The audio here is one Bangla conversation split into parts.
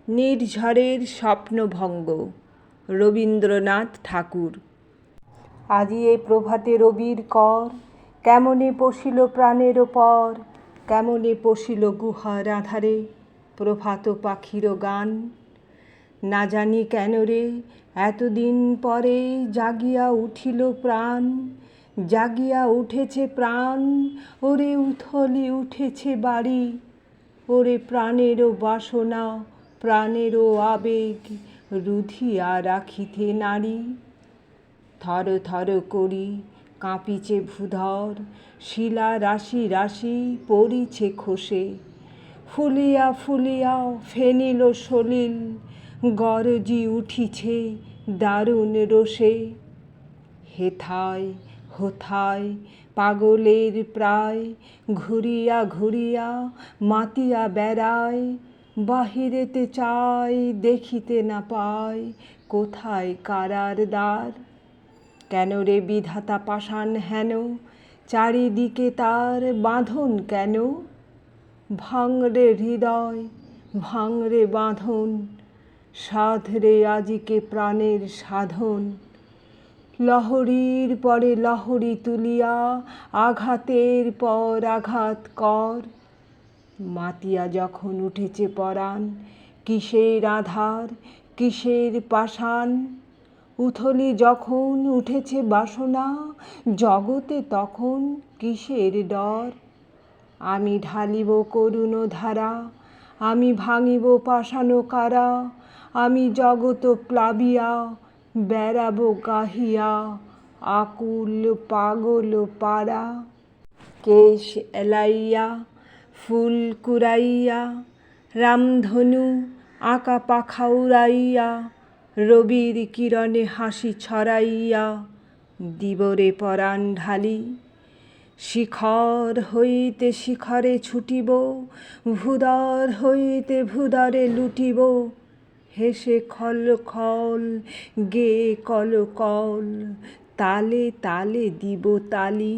নির্ঝরের স্বপ্নভঙ্গ। রবীন্দ্রনাথ ঠাকুর। আজি এ প্রভাতে রবির কর, কেমনে পশিল প্রাণের পর, কেমনে পশিল গুহার আধারে প্রভাত পাখির গান। না জানি কেন রে এতদিন পরে জাগিয়া উঠিল প্রাণ, জাগিয়া উঠেছে প্রাণ, ওরে উথলি উঠেছে বাড়ি, ওরে প্রাণেরও বাসনা প্রাণেরও আবেগ রুধিয়া রাখিতে নারী। থর থর করি কাঁপিছে ভূধর, শিলা রাশি রাশি পড়িছে খসে, ফুলিয়া ফুলিয়া ফেনিল সলিল গরজি উঠিছে দারুণ রোষে। হেথায় হোথায় পাগলের প্রায় ঘুরিয়া ঘুরিয়া মাতিয়া বেড়ায়, বাহিরেতে চায় দেখিতে না পায় কোথায় কারার দ্বার। কেন রে বিধাতা পাষাণ হেন, চারিদিকে তার বাঁধন কেন? ভাঙরে হৃদয় ভাঙরে বাঁধন, সাধরে আজিকে প্রাণের সাধন। লহরীর পরে লহরী তুলিয়া আঘাতের পর আঘাত কর। মাতিয়া যখন উঠেছে পরাণ, কিসের আধার কিসের পাষাণ। উথলি যখন উঠেছে বাসনা, জগতে তখন কিসের ডর। আমি ঢালিব করুণ ধারা, আমি ভাঙিব পাষাণ কারা, আমি জগৎ প্লাবিয়া বেড়াব গাহিয়া আকুল পাগল পারা। কেশ এলাইয়া ফুল কুড়াইয়া, রামধনু আঁকা পাখা উড়াইয়া, রবির কিরণে হাসি ছড়াইয়া দিবরে পরাণ ঢালি। শিখর হইতে শিখরে ছুটিব, ভূদর হইতে ভূদরে লুটিব, হেসে খল খল গেয়ে কল কল, তালে তালে দিব তালি।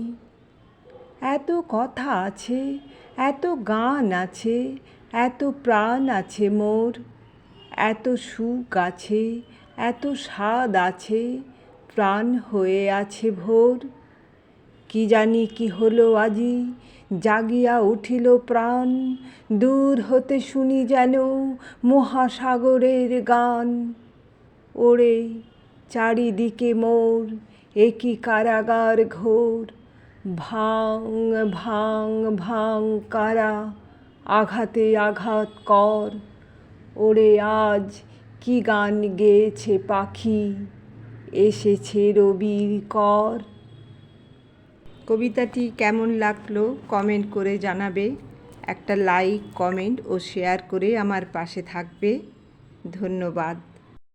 এত কথা আছে এত গান আছে, এত প্রাণ আছে মোর, এত সুখ আছে এত স্বাদ আছে, প্রাণ হয়ে আছে ভোর। কি জানি কি হলো আজি জাগিয়া উঠিল প্রাণ, দূর হতে শুনি যেন মহাসাগরের গান। ওরে চারিদিকে মোর একই কারাগার ঘোর, ভাঙ ভাঙ ভাঙ কারা, আঘাতে আঘাত কর। ওরে আজ কি গান গেয়েছে পাখি, এসেছে রবির কর। কবিতাটি কেমন লাগলো কমেন্ট করে জানাবে। একটা লাইক কমেন্ট ও শেয়ার করে আমার পাশে থাকবে। ধন্যবাদ।